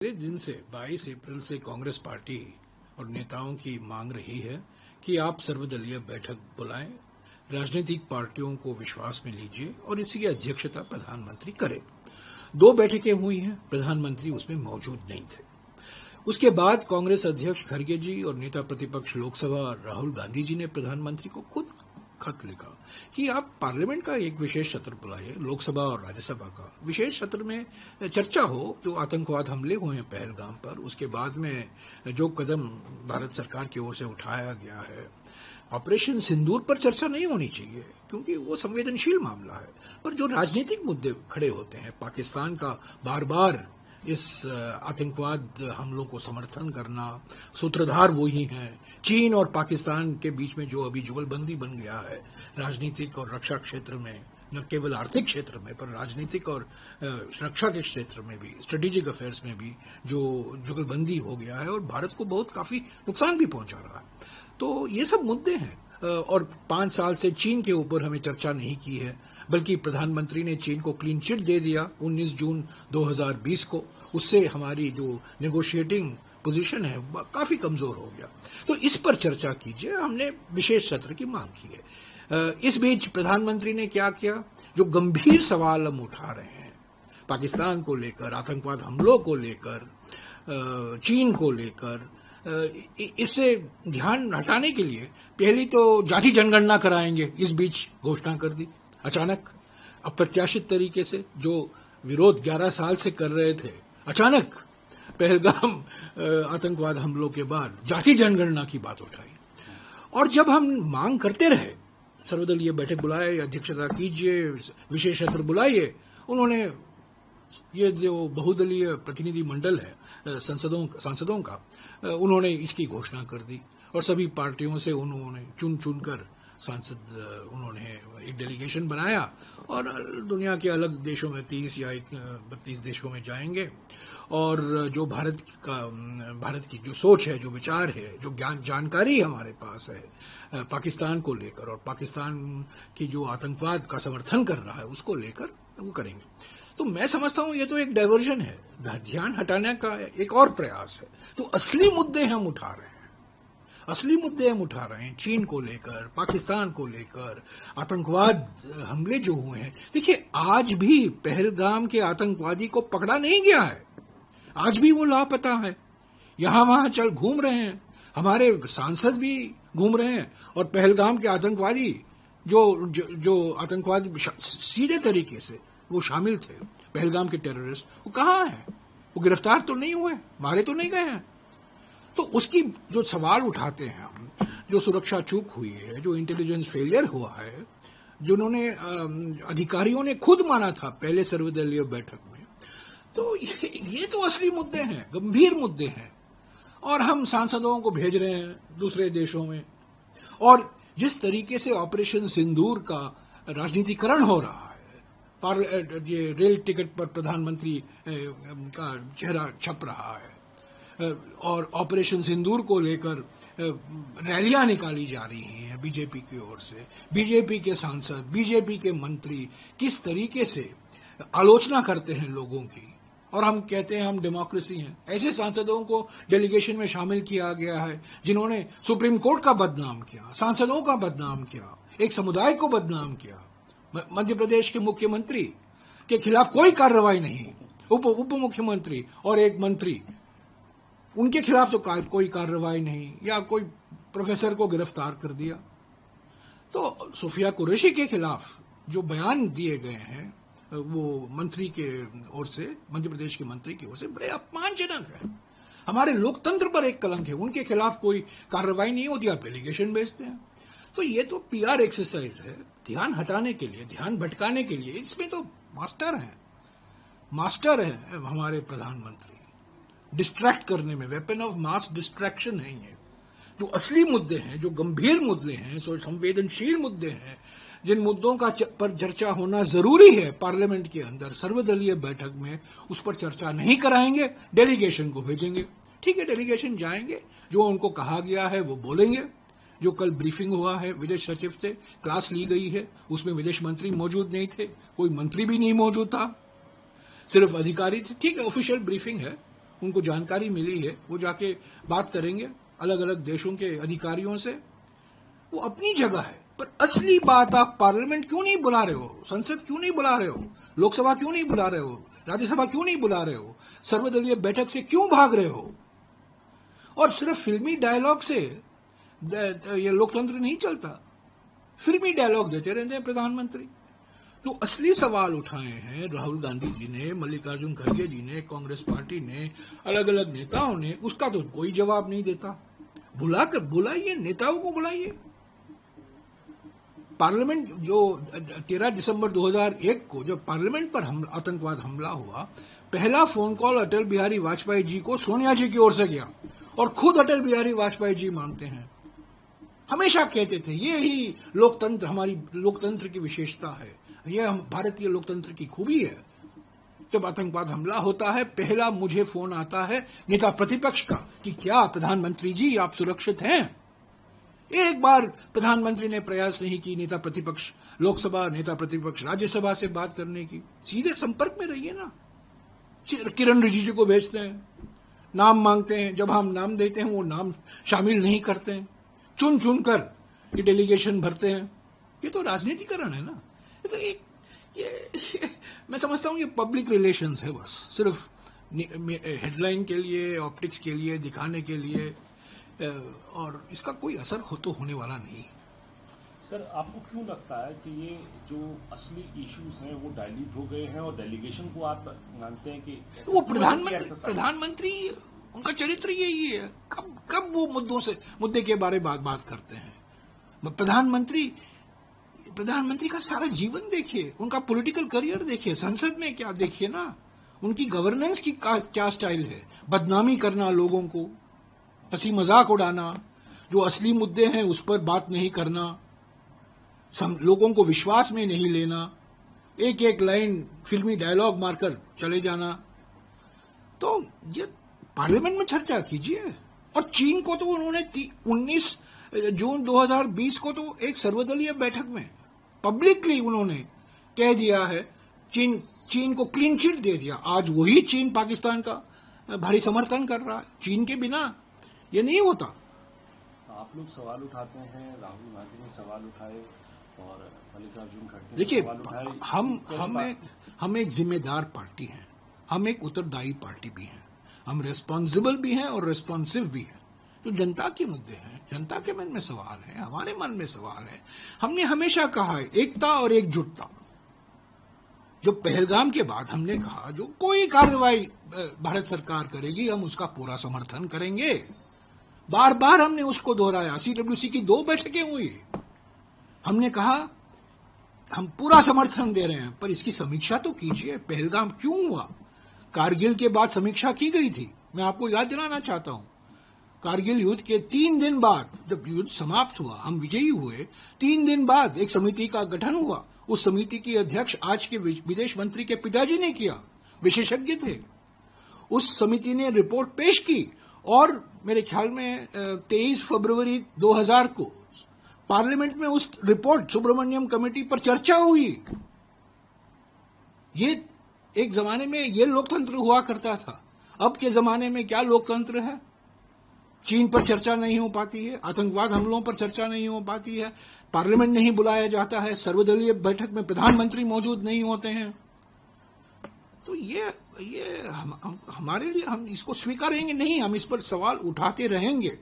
पहले दिन से 22 अप्रैल से कांग्रेस पार्टी और नेताओं की मांग रही है कि आप सर्वदलीय बैठक बुलाएं, राजनीतिक पार्टियों को विश्वास में लीजिए और इसकी अध्यक्षता प्रधानमंत्री करें। 2 बैठकें हुई हैं, प्रधानमंत्री उसमें मौजूद नहीं थे। उसके बाद कांग्रेस अध्यक्ष खड़गे जी और नेता प्रतिपक्ष लोकसभा राहुल गांधी जी ने प्रधानमंत्री को खुद खत लिखा कि आप पार्लियामेंट का एक विशेष सत्र बुलाइए, लोकसभा और राज्यसभा का विशेष सत्र में चर्चा हो। जो आतंकवाद हमले हुए हैं पहलगाम पर, उसके बाद में जो कदम भारत सरकार की ओर से उठाया गया है, ऑपरेशन सिंदूर पर चर्चा नहीं होनी चाहिए क्योंकि वो संवेदनशील मामला है, पर जो राजनीतिक मुद्दे खड़े होते हैं, पाकिस्तान का बार बार इस आतंकवाद हमलों को समर्थन करना, सूत्रधार वो ही हैं। चीन और पाकिस्तान के बीच में जो अभी जुगलबंदी बन गया है राजनीतिक और रक्षा क्षेत्र में, न केवल आर्थिक क्षेत्र में पर राजनीतिक और रक्षा के क्षेत्र में भी, स्ट्रेटेजिक अफेयर्स में भी जो जुगलबंदी हो गया है और भारत को बहुत काफी नुकसान भी पहुंचा रहा है। तो ये सब मुद्दे हैं और 5 साल से चीन के ऊपर हमें चर्चा नहीं की है, बल्कि प्रधानमंत्री ने चीन को क्लीन चिट दे दिया 19 जून 2020 को। उससे हमारी जो नेगोशिएटिंग पोजीशन है काफी कमजोर हो गया। तो इस पर चर्चा कीजिए, हमने विशेष सत्र की मांग की है। इस बीच प्रधानमंत्री ने क्या किया, जो गंभीर सवाल हम उठा रहे हैं पाकिस्तान को लेकर, आतंकवाद हमलों को लेकर, चीन को लेकर, इससे ध्यान हटाने के लिए पहली तो जाति जनगणना कराएंगे, इस बीच घोषणा कर दी अचानक, अप्रत्याशित तरीके से। जो विरोध 11 साल से कर रहे थे, अचानक पहलगाम आतंकवाद हमलों के बाद जाति जनगणना की बात उठाई। और जब हम मांग करते रहे सर्वदलीय बैठक बुलाए, अध्यक्षता कीजिए, विशेष सत्र बुलाइए, उन्होंने ये जो बहुदलीय प्रतिनिधि मंडल है सांसदों का, उन्होंने इसकी घोषणा कर दी और सभी पार्टियों से उन्होंने चुन कर सांसद, उन्होंने एक डेलीगेशन बनाया और दुनिया के अलग देशों में 30 या 32 देशों में जाएंगे और जो भारत की जो सोच है, जो विचार है, जो जानकारी हमारे पास है पाकिस्तान को लेकर और पाकिस्तान की जो आतंकवाद का समर्थन कर रहा है उसको लेकर वो करेंगे। तो मैं समझता हूं ये तो एक डायवर्जन है, ध्यान हटाने का एक और प्रयास है। तो असली मुद्दे हम उठा रहे हैं, असली मुद्दे हम उठा रहे हैं चीन को लेकर, पाकिस्तान को लेकर, आतंकवाद हमले जो हुए हैं। देखिए, आज भी पहलगाम के आतंकवादी को पकड़ा नहीं गया है, आज भी वो लापता है, यहां वहां चल घूम रहे हैं, हमारे सांसद भी घूम रहे हैं और पहलगाम के आतंकवादी जो आतंकवादी सीधे तरीके से वो शामिल थे, पहलगाम के टेररिस्ट, वो कहां है? वो गिरफ्तार तो नहीं हुए, मारे तो नहीं गए हैं। तो उसकी जो सवाल उठाते हैं हम, जो सुरक्षा चूक हुई है, जो इंटेलिजेंस फेलियर हुआ है, जिन्होंने अधिकारियों ने खुद माना था पहले सर्वदलीय बैठक में, तो ये तो असली मुद्दे हैं, गंभीर मुद्दे हैं और हम सांसदों को भेज रहे हैं दूसरे देशों में। और जिस तरीके से ऑपरेशन सिंदूर का राजनीतिकरण हो रहा है, ये रेल टिकट पर प्रधानमंत्री का चेहरा छप रहा है और ऑपरेशन सिंदूर को लेकर रैलियां निकाली जा रही हैं बीजेपी की ओर से, बीजेपी के सांसद, बीजेपी के मंत्री किस तरीके से आलोचना करते हैं लोगों की, और हम कहते हैं हम डेमोक्रेसी हैं। ऐसे सांसदों को डेलीगेशन में शामिल किया गया है जिन्होंने सुप्रीम कोर्ट का बदनाम किया, सांसदों का बदनाम किया, एक समुदाय को बदनाम किया। मध्य प्रदेश के मुख्यमंत्री के खिलाफ कोई कार्रवाई नहीं, उप मुख्यमंत्री और एक मंत्री, उनके खिलाफ तो कोई कार्रवाई नहीं, या कोई प्रोफेसर को गिरफ्तार कर दिया। तो सुफिया कुरैशी के खिलाफ जो बयान दिए गए हैं वो मंत्री के ओर से, मध्य प्रदेश के मंत्री की ओर से, बड़े अपमानजनक है, हमारे लोकतंत्र पर एक कलंक है। उनके खिलाफ कोई कार्रवाई नहीं होती, आप डेलीगेशन भेजते हैं। तो ये तो पीआर एक्सरसाइज है, ध्यान हटाने के लिए, ध्यान भटकाने के लिए। इसमें तो मास्टर है हमारे प्रधानमंत्री, डिस्ट्रैक्ट करने में, वेपन ऑफ मास डिस्ट्रैक्शन है ये। जो असली मुद्दे हैं, जो गंभीर मुद्दे हैं, संवेदनशील मुद्दे हैं, जिन मुद्दों का पर चर्चा होना जरूरी है पार्लियामेंट के अंदर, सर्वदलीय बैठक में उस पर चर्चा नहीं कराएंगे, डेलीगेशन को भेजेंगे। ठीक है, डेलीगेशन जाएंगे, जो उनको कहा गया है वो बोलेंगे। जो कल ब्रीफिंग हुआ है विदेश सचिव से, क्लास ली गई है, उसमें विदेश मंत्री मौजूद नहीं थे, कोई मंत्री भी नहीं मौजूद था, सिर्फ अधिकारी थे। ठीक है, ऑफिशियल ब्रीफिंग है, उनको जानकारी मिली है, वो जाके बात करेंगे अलग अलग देशों के अधिकारियों से। वो अपनी जगह है, पर असली बात आप पार्लियामेंट क्यों नहीं बुला रहे हो, संसद क्यों नहीं बुला रहे हो, लोकसभा क्यों नहीं बुला रहे हो, राज्यसभा क्यों नहीं बुला रहे हो, सर्वदलीय बैठक से क्यों भाग रहे हो? और सिर्फ फिल्मी डायलॉग से ये लोकतंत्र नहीं चलता। फिल्मी डायलॉग देते रहते हैं प्रधानमंत्री। तो असली सवाल उठाए हैं राहुल गांधी जी ने, मल्लिकार्जुन खड़गे जी ने, कांग्रेस पार्टी ने, अलग अलग नेताओं ने, उसका तो कोई जवाब नहीं देता। बुलाइए, नेताओं को बुलाइए। पार्लियामेंट जो 13 दिसंबर 2001 को जब पार्लियामेंट पर आतंकवाद हमला हुआ, पहला फोन कॉल अटल बिहारी वाजपेयी जी को सोनिया जी की ओर से गया, और खुद अटल बिहारी वाजपेयी जी मानते हैं, हमेशा कहते थे ये ही लोकतंत्र, हमारी लोकतंत्र की विशेषता है, यह हम भारतीय लोकतंत्र की खूबी है। जब आतंकवाद हमला होता है, पहला मुझे फोन आता है नेता प्रतिपक्ष का कि क्या प्रधानमंत्री जी आप सुरक्षित हैं? एक बार प्रधानमंत्री ने प्रयास नहीं की नेता प्रतिपक्ष लोकसभा, नेता प्रतिपक्ष राज्यसभा से बात करने की। सीधे संपर्क में रहिए ना। किरण रिजिजू को भेजते हैं, नाम मांगते हैं, जब हम नाम देते हैं वो नाम शामिल नहीं करते हैं, चुन चुन कर ये डेलीगेशन भरते हैं। ये तो राजनीतिकरण है ना। ये तो ये मैं समझता हूं ये पब्लिक रिलेशंस है, बस सिर्फ हेडलाइन के लिए, ऑप्टिक्स के लिए, दिखाने के लिए, और इसका कोई असर तो होने वाला नहीं। सर, आपको क्यों लगता है कि ये जो असली इश्यूज हैं वो डाइल्यूट हो गए हैं और डेलीगेशन को आप मानते हैं कि वो प्रधानमंत्री उनका चरित्र यही है। कब वो मुद्दे के बारे में बात करते हैं? प्रधानमंत्री का सारा जीवन देखिए, उनका पॉलिटिकल करियर देखिए, संसद में क्या देखिए ना, उनकी गवर्नेंस की क्या स्टाइल है। बदनामी करना, लोगों को हंसी मजाक उड़ाना, जो असली मुद्दे हैं उस पर बात नहीं करना, लोगों को विश्वास में नहीं लेना, एक एक लाइन फिल्मी डायलॉग मारकर चले जाना। तो ये पार्लियामेंट में चर्चा कीजिए। और चीन को तो उन्होंने 19 जून 2020 को तो एक सर्वदलीय बैठक में पब्लिकली उन्होंने कह दिया है, चीन को क्लीन चिट दे दिया। आज वही चीन पाकिस्तान का भारी समर्थन कर रहा है। चीन के बिना ये नहीं होता। आप लोग सवाल उठाते हैं, राहुल गांधी ने सवाल उठाए और मल्लिकार्जुन खड़गे ने देखिए, सवाल उठाए। हम एक जिम्मेदार पार्टी हैं, हम एक उत्तरदायी पार्टी भी हैं, हम रेस्पॉन्सिबल भी हैं और रेस्पॉन्सिव भी हैं। तो जनता के मुद्दे हैं, जनता के मन में सवाल है, हमारे मन में सवाल है। हमने हमेशा कहा है एकता और एकजुटता। जो पहलगाम के बाद हमने कहा जो कोई कार्रवाई भारत सरकार करेगी हम उसका पूरा समर्थन करेंगे। बार बार हमने उसको दोहराया। सीडब्ल्यूसी की 2 बैठकें हुई, हमने कहा हम पूरा समर्थन दे रहे हैं, पर इसकी समीक्षा तो कीजिए। पहलगाम क्यों हुआ? कारगिल के बाद समीक्षा की गई थी। मैं आपको याद दिलाना चाहता हूं, कारगिल युद्ध के 3 दिन बाद जब युद्ध समाप्त हुआ, हम विजयी हुए, 3 दिन बाद एक समिति का गठन हुआ। उस समिति की अध्यक्ष आज के विदेश मंत्री के पिताजी ने किया, विशेषज्ञ थे। उस समिति ने रिपोर्ट पेश की और मेरे ख्याल में 23 फरवरी 2000 को पार्लियामेंट में उस रिपोर्ट सुब्रमण्यम कमेटी पर चर्चा हुई। ये एक जमाने में ये लोकतंत्र हुआ करता था। अब के जमाने में क्या लोकतंत्र है? चीन पर चर्चा नहीं हो पाती है, आतंकवाद हमलों पर चर्चा नहीं हो पाती है, पार्लियामेंट नहीं बुलाया जाता है, सर्वदलीय बैठक में प्रधानमंत्री मौजूद नहीं होते हैं। तो ये हमारे लिए, हम इसको स्वीकारेंगे नहीं, हम इस पर सवाल उठाते रहेंगे।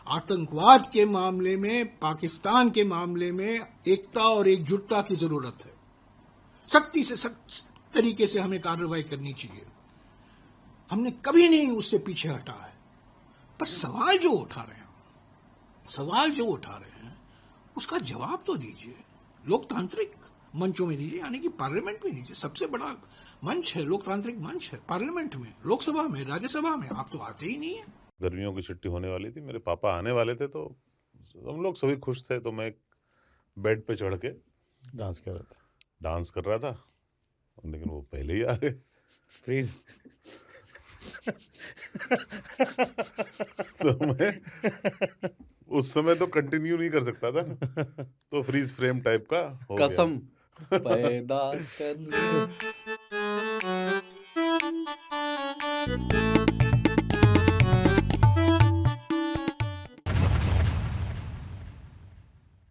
आतंकवाद के मामले में, पाकिस्तान के मामले में एकता और एकजुटता की जरूरत है। सख्ती से सख्त तरीके से हमें कार्रवाई करनी चाहिए। हमने कभी नहीं उससे पीछे हटा है। पर सवाल जो उठा रहे हैं उसका जवाब तो दीजिए, लोकतांत्रिक मंचों में दीजिए, यानी कि पार्लियामेंट में दीजिए। सबसे बड़ा मंच है, लोकतांत्रिक मंच है पार्लियामेंट में, लोकसभा में, राज्यसभा में। आप तो आते ही नहीं है। गर्मियों की छुट्टी होने वाली थी, मेरे पापा आने वाले थे, तो हम लोग सभी खुश थे। तो मैं बेड पे चढ़ के डांस कर रहा था, लेकिन वो पहले ही आ गए। प्लीज तो मैं उस समय तो कंटिन्यू नहीं कर सकता था ना, तो फ्रीज फ्रेम टाइप का हो गया। कसम पैदा कर